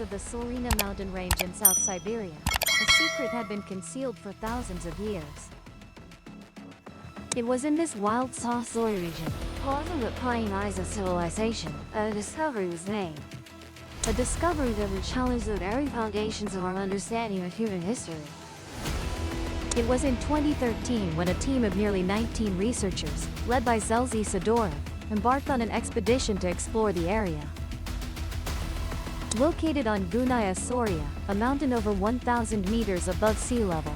of the Sorina mountain range in South Siberia. A secret had been concealed for thousands of years. It was in this wild colossal region, far from the prying eyes of civilization, that a discovery was made. A discovery that would challenge the very foundations of our understanding of human history. It was in 2013 when a team of nearly 19 researchers, led by Zelzi Sidorov, embarked on an expedition to explore the area. Located on Gunaya Soria, a mountain over 1,000 meters above sea level.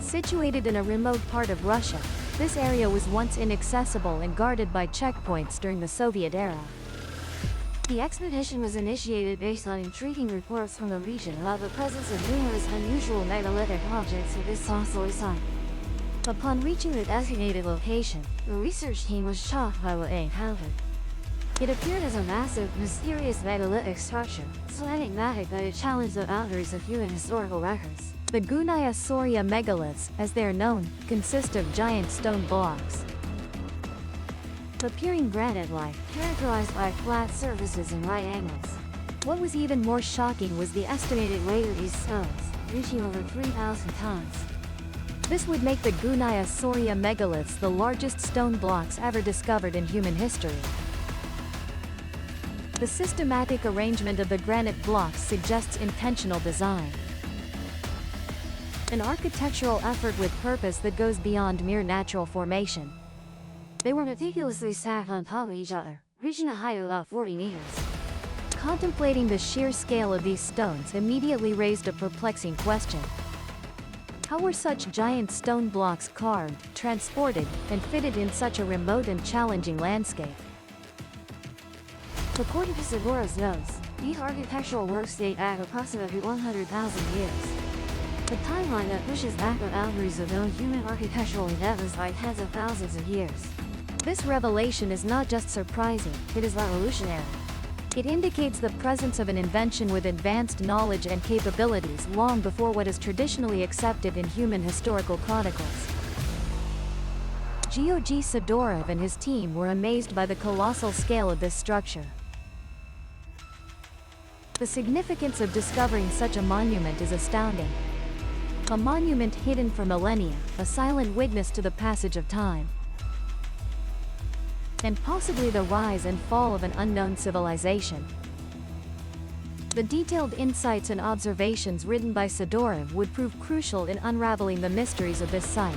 Situated in a remote part of Russia, this area was once inaccessible and guarded by checkpoints during the Soviet era. The expedition was initiated based on intriguing reports from the region about the presence of numerous unusual megalithic objects at this colossal site. Upon reaching the designated location, the research team was shocked by what they encountered. It appeared as a massive, mysterious megalithic structure, so enigmatic that it challenged the boundaries of human historical records. The Gunaya Soria megaliths, as they are known, consist of giant stone blocks. Appearing granite-like, characterized by flat surfaces and right angles. What was even more shocking was the estimated weight of these stones, reaching over 3,000 tons. This would make the Gunaya Soria megaliths the largest stone blocks ever discovered in human history. The systematic arrangement of the granite blocks suggests intentional design. An architectural effort with purpose that goes beyond mere natural formation. They were meticulously stacked on top of each other, reaching a height of about 40 meters. Contemplating the sheer scale of these stones immediately raised a perplexing question. How were such giant stone blocks carved, transported, and fitted in such a remote and challenging landscape? According to Sidorov's notes, these architectural works date back approximately 100,000 years. A timeline that pushes back the boundaries of known human architectural endeavors by tens of thousands of years. This revelation is not just surprising, it is revolutionary. It indicates the presence of an invention with advanced knowledge and capabilities long before what is traditionally accepted in human historical chronicles. Georgy Sidorov and his team were amazed by the colossal scale of this structure. The significance of discovering such a monument is astounding. A monument hidden for millennia, a silent witness to the passage of time. And possibly the rise and fall of an unknown civilization. The detailed insights and observations written by Sidorov would prove crucial in unraveling the mysteries of this site.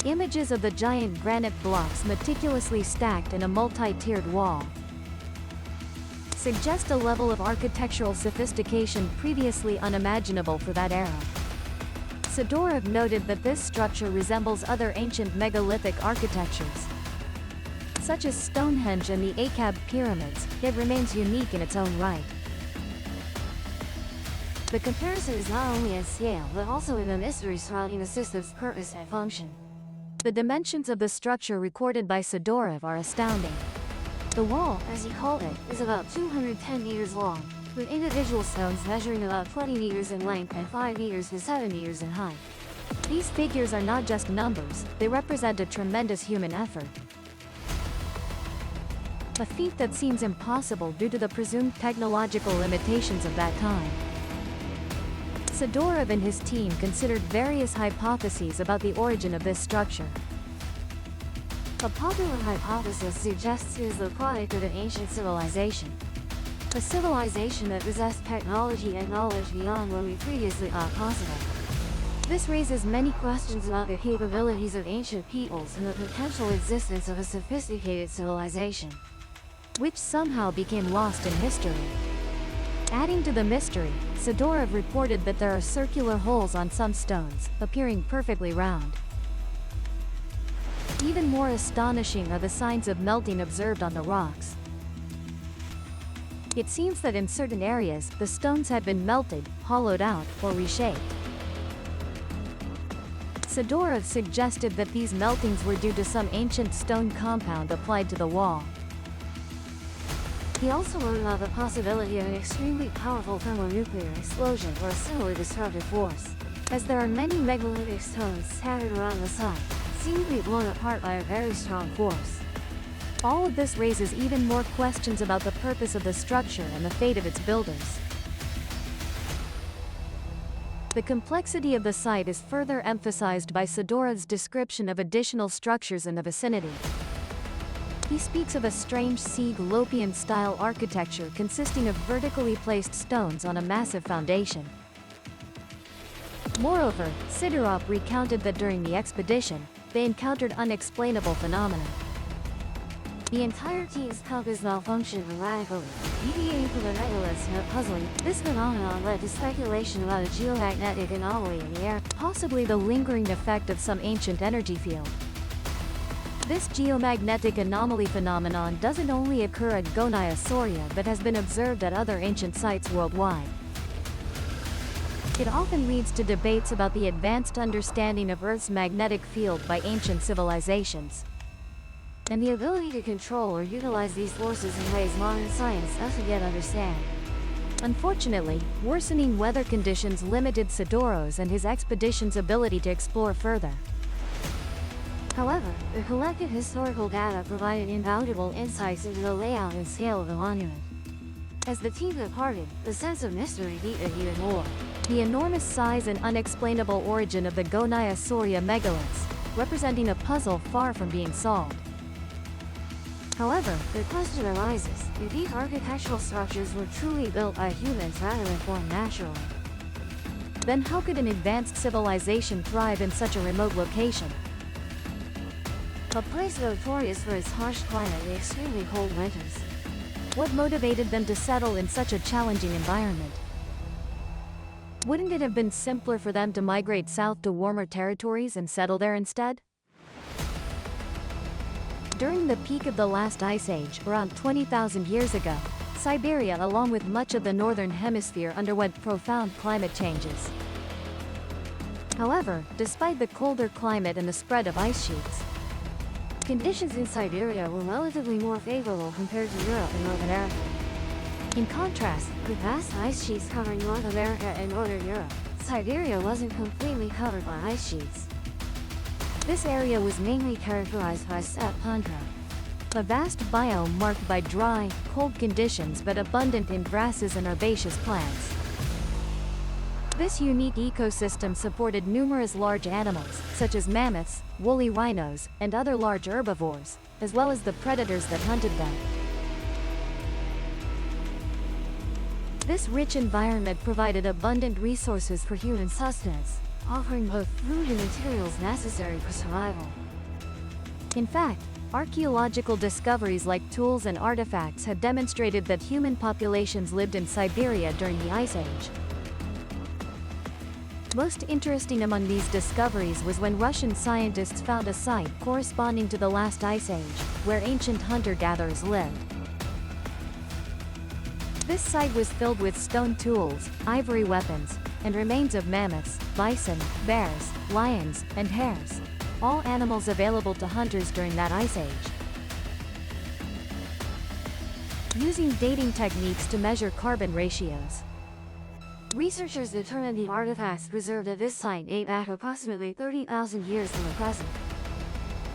Images of the giant granite blocks meticulously stacked in a multi-tiered wall suggest a level of architectural sophistication previously unimaginable for that era. Sidorov noted that this structure resembles other ancient megalithic architectures, such as Stonehenge and the Akkad pyramids, yet remains unique in its own right. The comparison is not only in scale but also in the mystery surrounding the system's purpose and function. The dimensions of the structure recorded by Sidorov are astounding. The wall, as he called it, is about 210 meters long, with individual stones measuring about 20 meters in length and 5 meters to 7 meters in height. These figures are not just numbers, they represent a tremendous human effort. A feat that seems impossible due to the presumed technological limitations of that time. Sidorov and his team considered various hypotheses about the origin of this structure. A popular hypothesis suggests it is the product of an ancient civilization. A civilization that possessed technology and knowledge beyond what we previously thought possible. This raises many questions about the capabilities of ancient peoples and the potential existence of a sophisticated civilization, which somehow became lost in history. Adding to the mystery, Sidorov reported that there are circular holes on some stones, appearing perfectly round. Even more astonishing are the signs of melting observed on the rocks. It seems that in certain areas, the stones had been melted, hollowed out, or reshaped. Sidorov suggested that these meltings were due to some ancient stone compound applied to the wall. He also wrote about the possibility of an extremely powerful thermonuclear explosion or a similar destructive force, as there are many megalithic stones scattered around the site, seem to be blown apart by a very strong force. All of this raises even more questions about the purpose of the structure and the fate of its builders. The complexity of the site is further emphasized by Sidorov's description of additional structures in the vicinity. He speaks of a strange Cyclopean-style architecture consisting of vertically placed stones on a massive foundation. Moreover, Sidorov recounted that during the expedition, they encountered unexplainable phenomena. The entire team's compass malfunctioned radically, deviating from the megaliths in a puzzling. This phenomenon led to speculation about a geomagnetic anomaly in the air, possibly the lingering effect of some ancient energy field. This geomagnetic anomaly phenomenon doesn't only occur at Gonaya Soria but has been observed at other ancient sites worldwide. It often leads to debates about the advanced understanding of Earth's magnetic field by ancient civilizations, and the ability to control or utilize these forces in ways modern science doesn't yet understand. Unfortunately, worsening weather conditions limited Sidorov's and his expedition's ability to explore further. However, the collected historical data provided invaluable insights into the layout and scale of the monument. As the team departed, the sense of mystery deepened even more. The enormous size and unexplainable origin of the Gonaya Soria megaliths, representing a puzzle far from being solved. However, the question arises, if these architectural structures were truly built by humans rather than formed naturally, then how could an advanced civilization thrive in such a remote location? A place notorious for its harsh climate and extremely cold winters. What motivated them to settle in such a challenging environment? Wouldn't it have been simpler for them to migrate south to warmer territories and settle there instead? During the peak of the last ice age, around 20,000 years ago, Siberia along with much of the northern hemisphere underwent profound climate changes. However, despite the colder climate and the spread of ice sheets, conditions in Siberia were relatively more favorable compared to Europe and North America. In contrast, with vast ice sheets covering North America and Northern Europe, Siberia wasn't completely covered by ice sheets. This area was mainly characterized by steppe tundra, a vast biome marked by dry, cold conditions but abundant in grasses and herbaceous plants. This unique ecosystem supported numerous large animals, such as mammoths, woolly rhinos, and other large herbivores, as well as the predators that hunted them. This rich environment provided abundant resources for human sustenance, offering both food and materials necessary for survival. In fact, archaeological discoveries like tools and artifacts have demonstrated that human populations lived in Siberia during the Ice Age. Most interesting among these discoveries was when Russian scientists found a site corresponding to the last ice age, where ancient hunter-gatherers lived. This site was filled with stone tools, ivory weapons, and remains of mammoths, bison, bears, lions, and hares, all animals available to hunters during that ice age. Using dating techniques to measure carbon ratios, researchers determined the artifacts preserved at this site date back approximately 30,000 years from the present.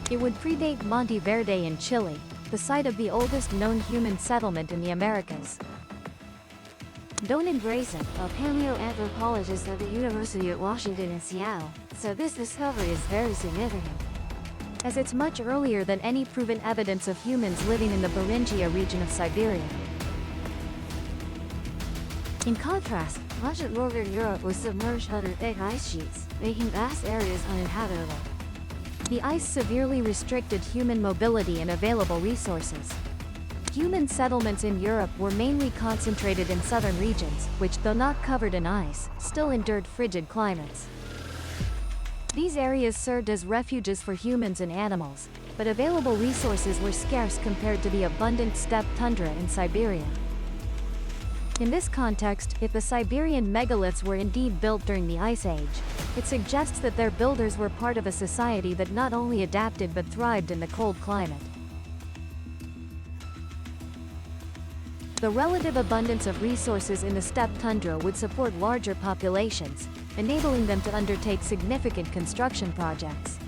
It would predate Monte Verde in Chile, the site of the oldest known human settlement in the Americas. Donald Grayson, a paleoanthropologist at the University of Washington in Seattle, said this discovery is very significant, as it's much earlier than any proven evidence of humans living in the Beringia region of Siberia. In contrast, much of northern Europe was submerged under thick ice sheets, making vast areas uninhabitable. The ice severely restricted human mobility and available resources. Human settlements in Europe were mainly concentrated in southern regions, which, though not covered in ice, still endured frigid climates. These areas served as refuges for humans and animals, but available resources were scarce compared to the abundant steppe tundra in Siberia. In this context, if the Siberian megaliths were indeed built during the Ice Age, it suggests that their builders were part of a society that not only adapted but thrived in the cold climate. The relative abundance of resources in the steppe tundra would support larger populations, enabling them to undertake significant construction projects.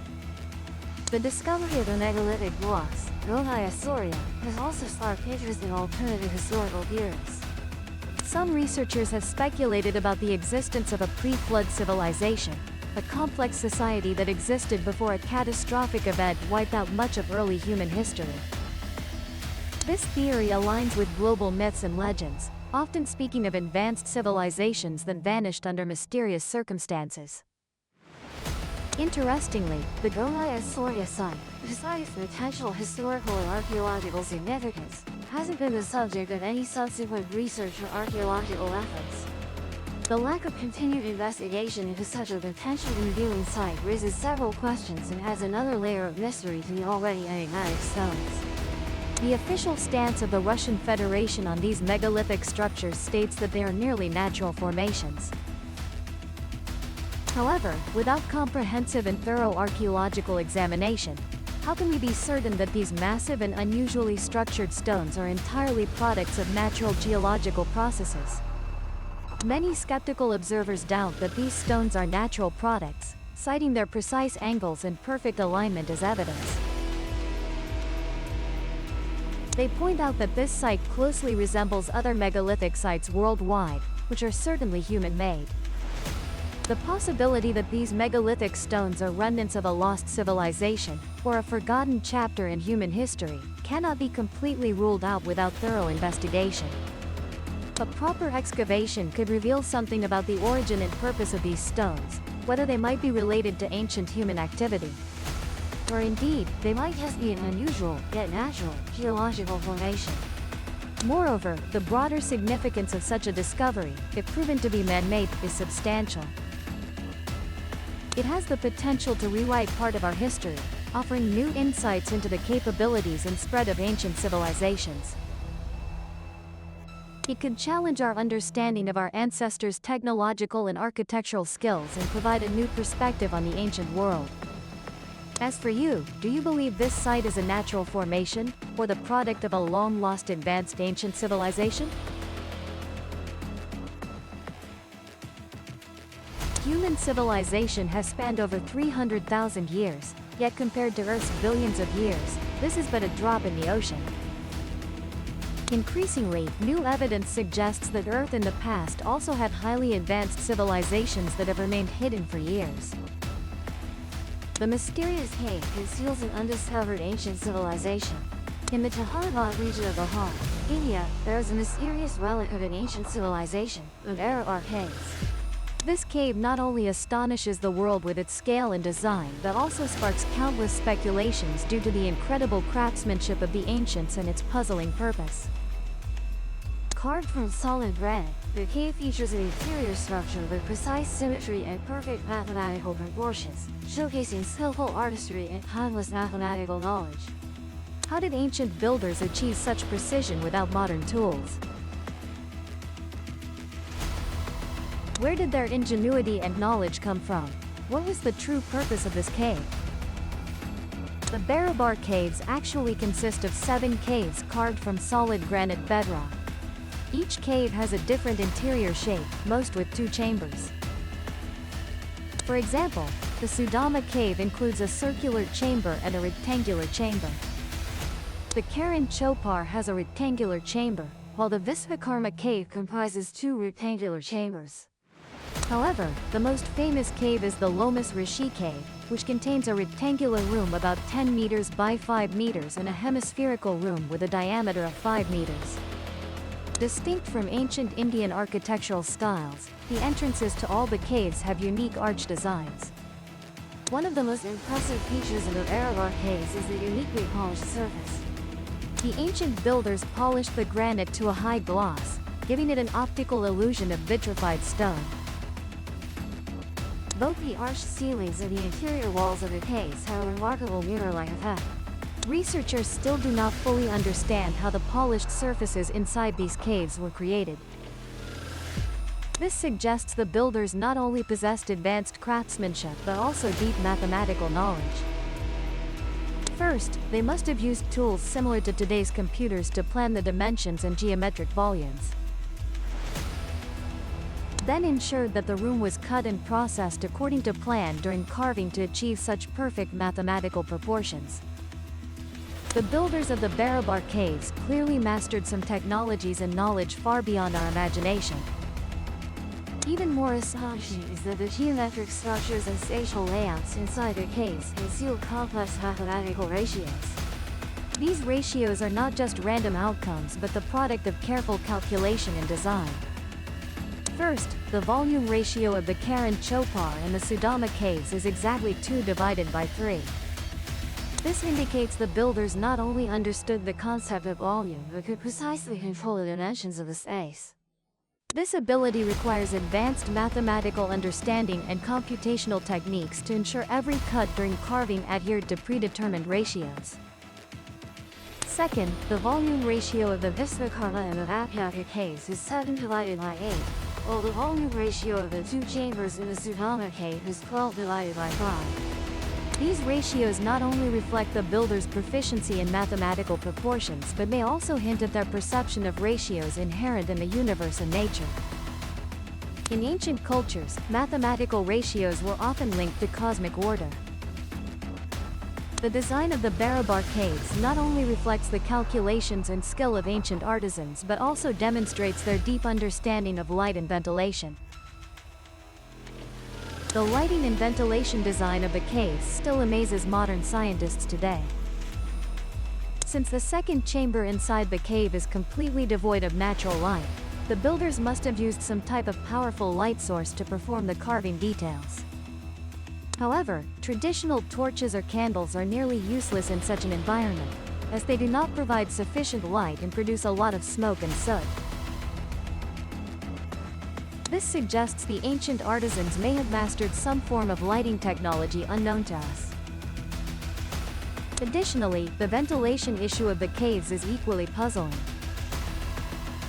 The discovery of the megalithic blocks, Goliath Soria has also sparked interest in alternative historical theories. Some researchers have speculated about the existence of a pre-flood civilization, a complex society that existed before a catastrophic event wiped out much of early human history. This theory aligns with global myths and legends, often speaking of advanced civilizations that vanished under mysterious circumstances. Interestingly, the Goliath Soria site, besides potential historical and archaeological significance, hasn't been the subject of any subsequent research or archaeological efforts. The lack of continued investigation into such a potentially revealing site raises several questions and adds another layer of mystery to the already enigmatic stones. The official stance of the Russian Federation on these megalithic structures states that they are nearly natural formations. However, without comprehensive and thorough archaeological examination, how can we be certain that these massive and unusually structured stones are entirely products of natural geological processes? Many skeptical observers doubt that these stones are natural products, citing their precise angles and perfect alignment as evidence. They point out that this site closely resembles other megalithic sites worldwide, which are certainly human-made. The possibility that these megalithic stones are remnants of a lost civilization, or a forgotten chapter in human history, cannot be completely ruled out without thorough investigation. A proper excavation could reveal something about the origin and purpose of these stones, whether they might be related to ancient human activity. Or indeed, they might just be an unusual, yet natural, geological formation. Moreover, the broader significance of such a discovery, if proven to be man-made, is substantial. It has the potential to rewrite part of our history, offering new insights into the capabilities and spread of ancient civilizations. It could challenge our understanding of our ancestors' technological and architectural skills and provide a new perspective on the ancient world. As for you, do you believe this site is a natural formation, or the product of a long-lost advanced ancient civilization? Human civilization has spanned over 300,000 years, yet compared to Earth's billions of years, this is but a drop in the ocean. Increasingly, new evidence suggests that Earth in the past also had highly advanced civilizations that have remained hidden for years. The mysterious cave conceals an undiscovered ancient civilization. In the Jahanabad region of Bihar, India, there is a mysterious relic of an ancient civilization, the Archaeology caves. This cave not only astonishes the world with its scale and design but also sparks countless speculations due to the incredible craftsmanship of the ancients and its puzzling purpose. Carved from solid granite, the cave features an interior structure with precise symmetry and perfect mathematical proportions, showcasing skillful artistry and timeless mathematical knowledge. How did ancient builders achieve such precision without modern tools? Where did their ingenuity and knowledge come from? What was the true purpose of this cave? The Barabar caves actually consist of 7 caves carved from solid granite bedrock. Each cave has a different interior shape, most with 2 chambers. For example, the Sudama cave includes a circular chamber and a rectangular chamber. The Karan Chopar has a rectangular chamber, while the Vishvakarma cave comprises 2 rectangular chambers. However, the most famous cave is the Lomas Rishi cave, which contains a rectangular room about 10 meters by 5 meters and a hemispherical room with a diameter of 5 meters. Distinct from ancient Indian architectural styles, the entrances to all the caves have unique arch designs. One of the most impressive features of the Barabar caves is the uniquely polished surface. The ancient builders polished the granite to a high gloss, giving it an optical illusion of vitrified stone. Both the arched ceilings and the interior walls of the caves have a remarkable mirror-like effect. Researchers still do not fully understand how the polished surfaces inside these caves were created. This suggests the builders not only possessed advanced craftsmanship but also deep mathematical knowledge. First, they must have used tools similar to today's computers to plan the dimensions and geometric volumes. Then ensured that the room was cut and processed according to plan during carving to achieve such perfect mathematical proportions. The builders of the Barabar caves clearly mastered some technologies and knowledge far beyond our imagination. Even more astonishing is that the geometric structures and spatial layouts inside the caves conceal complex mathematical ratios. These ratios are not just random outcomes but the product of careful calculation and design. First, the volume ratio of the Karan Chopar and the Sudama caves is exactly 2 divided by 3. This indicates the builders not only understood the concept of volume but could precisely control the dimensions of the space. This ability requires advanced mathematical understanding and computational techniques to ensure every cut during carving adhered to predetermined ratios. Second, the volume ratio of the Vishvakarma and the Archaeology caves is 7 divided by 8, while the volume ratio of the 2 chambers in the Sudama cave is 12 divided by 5. These ratios not only reflect the builder's proficiency in mathematical proportions but may also hint at their perception of ratios inherent in the universe and nature. In ancient cultures, mathematical ratios were often linked to cosmic order. The design of the Barabar caves not only reflects the calculations and skill of ancient artisans but also demonstrates their deep understanding of light and ventilation. The lighting and ventilation design of the caves still amazes modern scientists today. Since the second chamber inside the cave is completely devoid of natural light, the builders must have used some type of powerful light source to perform the carving details. However, traditional torches or candles are nearly useless in such an environment, as they do not provide sufficient light and produce a lot of smoke and soot. This suggests the ancient artisans may have mastered some form of lighting technology unknown to us. Additionally, the ventilation issue of the caves is equally puzzling.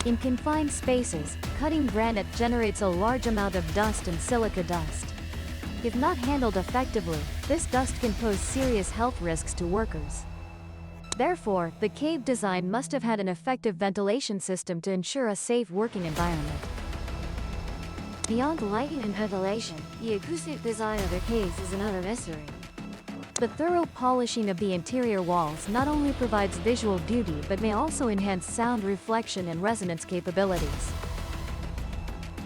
In confined spaces, cutting granite generates a large amount of dust and silica dust. If not handled effectively, this dust can pose serious health risks to workers. Therefore, the cave design must have had an effective ventilation system to ensure a safe working environment. Beyond lighting and ventilation, the acoustic design of the caves is another mystery. The thorough polishing of the interior walls not only provides visual beauty but may also enhance sound reflection and resonance capabilities.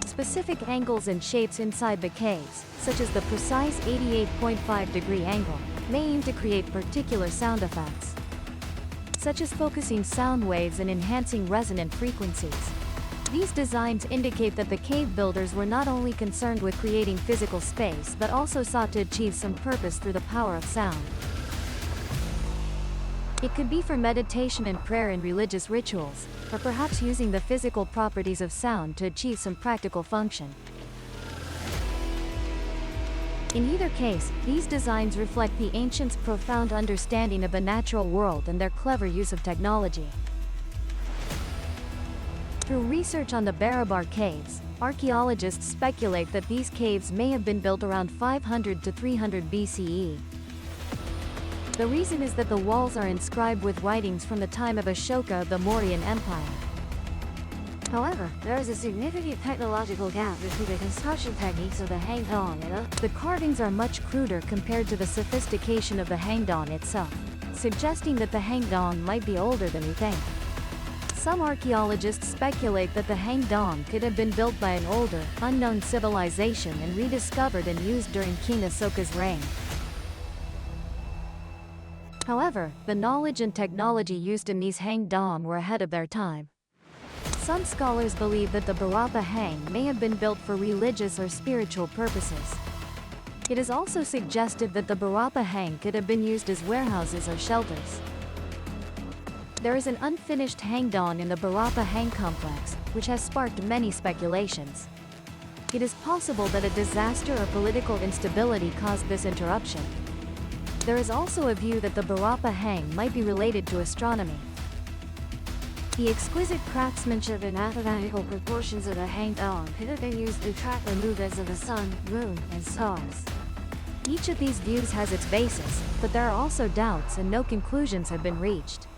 Specific angles and shapes inside the caves, such as the precise 88.5-degree angle, may aim to create particular sound effects, such as focusing sound waves and enhancing resonant frequencies. These designs indicate that the cave builders were not only concerned with creating physical space but also sought to achieve some purpose through the power of sound. It could be for meditation and prayer in religious rituals, or perhaps using the physical properties of sound to achieve some practical function. In either case, these designs reflect the ancients' profound understanding of the natural world and their clever use of technology. Through research on the Barabar caves, archaeologists speculate that these caves may have been built around 500 to 300 BCE. The reason is that the walls are inscribed with writings from the time of Ashoka of the Mauryan Empire. However, there is a significant technological gap between the construction techniques of the hangdong and the carvings are much cruder compared to the sophistication of the hangdong itself, suggesting that the hangdong might be older than we think. Some archaeologists speculate that the hangdong could have been built by an older, unknown civilization and rediscovered and used during King Asoka's reign. However, the knowledge and technology used in these hangdong were ahead of their time. Some scholars believe that the Barapa hang may have been built for religious or spiritual purposes. It is also suggested that the Barapa hang could have been used as warehouses or shelters. There is an unfinished hangdong in the Barapa hang complex, which has sparked many speculations. It is possible that a disaster or political instability caused this interruption. There is also a view that the Barapa hang might be related to astronomy. The exquisite craftsmanship and mathematical proportions of the hangdong could have been used to track the movements of the sun, moon, and stars. Each of these views has its basis, but there are also doubts and no conclusions have been reached.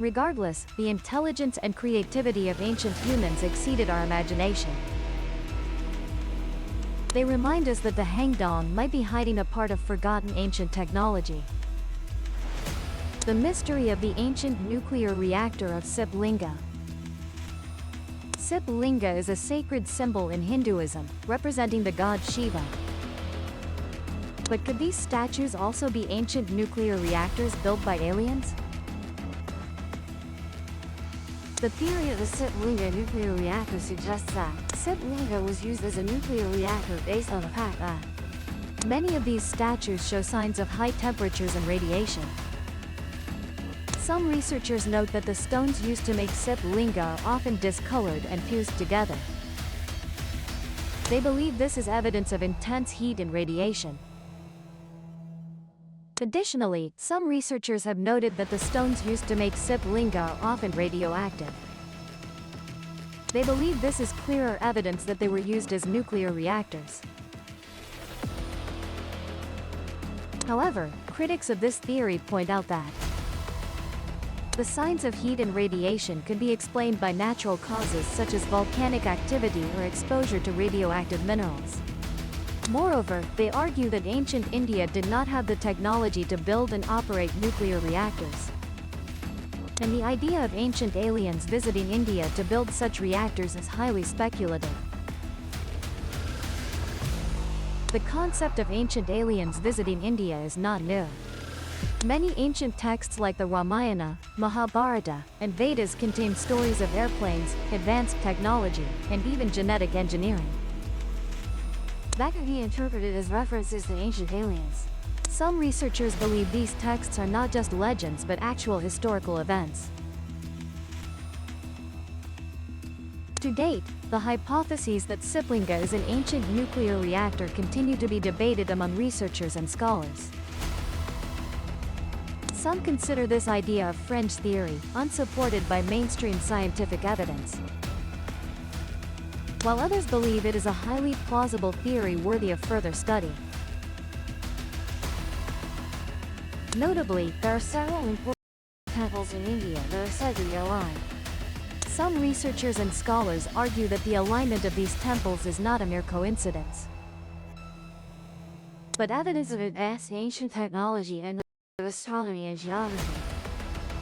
Regardless, the intelligence and creativity of ancient humans exceeded our imagination. They remind us that the Hangdong might be hiding a part of forgotten ancient technology. The mystery of the ancient nuclear reactor of Siplinga. Siplinga is a sacred symbol in Hinduism, representing the god Shiva. But could these statues also be ancient nuclear reactors built by aliens? The theory of the Siplinga nuclear reactor suggests that Siplinga was used as a nuclear reactor based on the fact that many of these statues show signs of high temperatures and radiation. Some researchers note that the stones used to make Siplinga are often discolored and fused together. They believe this is evidence of intense heat and radiation. Additionally, some researchers have noted that the stones used to make Siplinga are often radioactive. They believe this is clearer evidence that they were used as nuclear reactors. However, critics of this theory point out that the signs of heat and radiation could be explained by natural causes such as volcanic activity or exposure to radioactive minerals. Moreover, they argue that ancient India did not have the technology to build and operate nuclear reactors. And the idea of ancient aliens visiting India to build such reactors is highly speculative. The concept of ancient aliens visiting India is not new. Many ancient texts like the Ramayana, Mahabharata, and Vedas contain stories of airplanes, advanced technology, and even genetic engineering. That could be interpreted as references to ancient aliens. Some researchers believe these texts are not just legends but actual historical events. To date, the hypotheses that Siplinga is an ancient nuclear reactor continue to be debated among researchers and scholars. Some consider this idea a fringe theory, unsupported by mainstream scientific evidence, while others believe it is a highly plausible theory worthy of further study. Notably, there are several important temples in India that are said to be aligned. Some researchers and scholars argue that the alignment of these temples is not a mere coincidence, but evidence of advanced ancient technology and of astronomy and geography.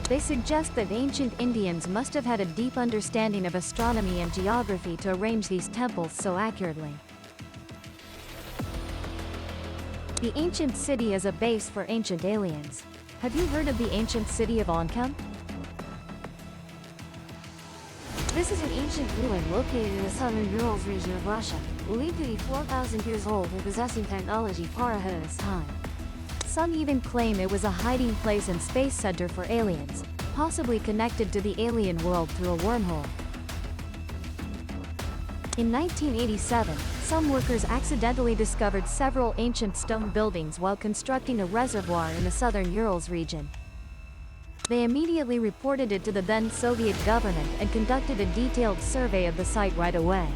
They suggest that ancient Indians must have had a deep understanding of astronomy and geography to arrange these temples so accurately. The ancient city as a base for ancient aliens. Have you heard of the ancient city of Ankhem? This is an ancient ruin located in the southern Urals region of Russia, believed to be 4,000 years old and possessing technology far ahead of its time. Some even claim it was a hiding place and space center for aliens, possibly connected to the alien world through a wormhole. In 1987, some workers accidentally discovered several ancient stone buildings while constructing a reservoir in the southern Urals region. They immediately reported it to the then Soviet government and conducted a detailed survey of the site right away.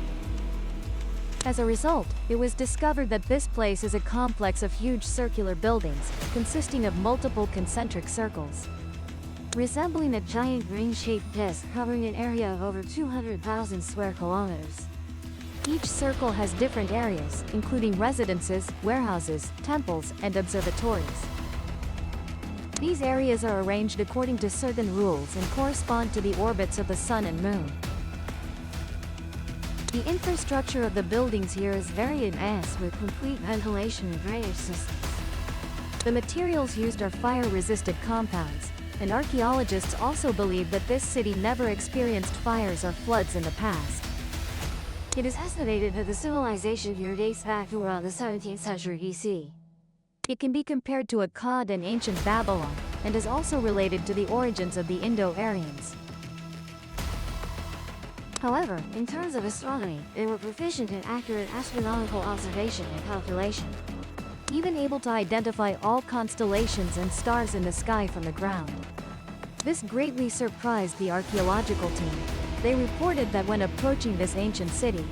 As a result, it was discovered that this place is a complex of huge circular buildings, consisting of multiple concentric circles, resembling a giant ring-shaped disc covering an area of over 200,000 square kilometers. Each circle has different areas, including residences, warehouses, temples, and observatories. These areas are arranged according to certain rules and correspond to the orbits of the Sun and Moon. The infrastructure of the buildings here is very advanced with complete ventilation and drainage systems. The materials used are fire-resistant compounds, and archaeologists also believe that this city never experienced fires or floods in the past. It is estimated that the civilization here dates back to around the 17th century BC. It can be compared to Akkad and ancient Babylon, and is also related to the origins of the Indo-Aryans. However, in terms of astronomy, they were proficient in accurate astronomical observation and calculation, even able to identify all constellations and stars in the sky from the ground. This greatly surprised the archaeological team. They reported that when approaching this ancient city,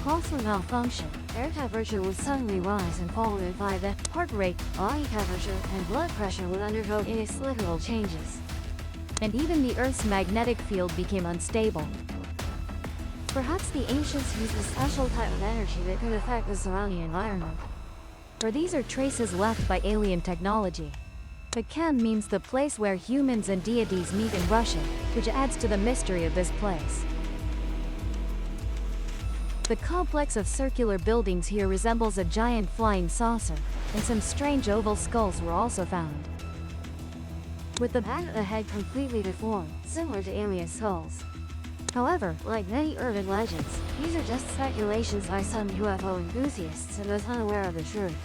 pulse would malfunction, air temperature would suddenly rise and fall with the heart rate, body temperature, and blood pressure would undergo inexplicable changes. And even the Earth's magnetic field became unstable. Perhaps the ancients used a special type of energy that could affect the surrounding environment. Or these are traces left by alien technology. Pekan means the place where humans and deities meet in Russian, which adds to the mystery of this place. The complex of circular buildings here resembles a giant flying saucer, and some strange oval skulls were also found. With the back of the head completely deformed, similar to alien skulls. However, like many urban legends, these are just speculations by some UFO enthusiasts and those unaware of the truth.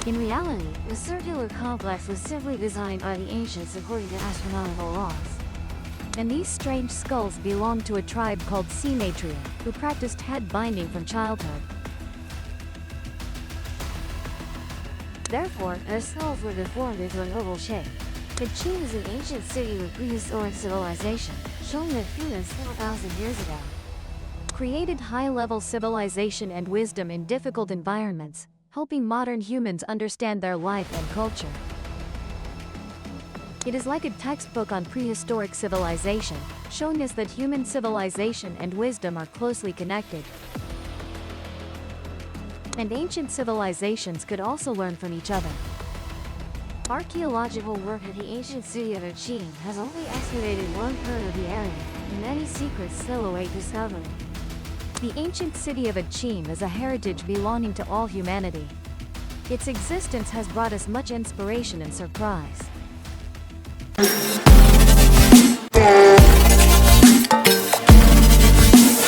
In reality, the circular complex was simply designed by the ancients according to astronomical laws. And these strange skulls belonged to a tribe called Sematria, who practiced head binding from childhood. Therefore, their skulls were deformed into an oval shape. Kachin is an ancient city with prehistoric civilization, showing that humans 4,000 years ago created high-level civilization and wisdom in difficult environments, helping modern humans understand their life and culture. It is like a textbook on prehistoric civilization, showing us that human civilization and wisdom are closely connected. And ancient civilizations could also learn from each other. Archaeological work at the ancient city of Achin has only excavated 1/3 of the area, and many secrets still await discovery. The ancient city of Achin is a heritage belonging to all humanity. Its existence has brought us much inspiration and surprise.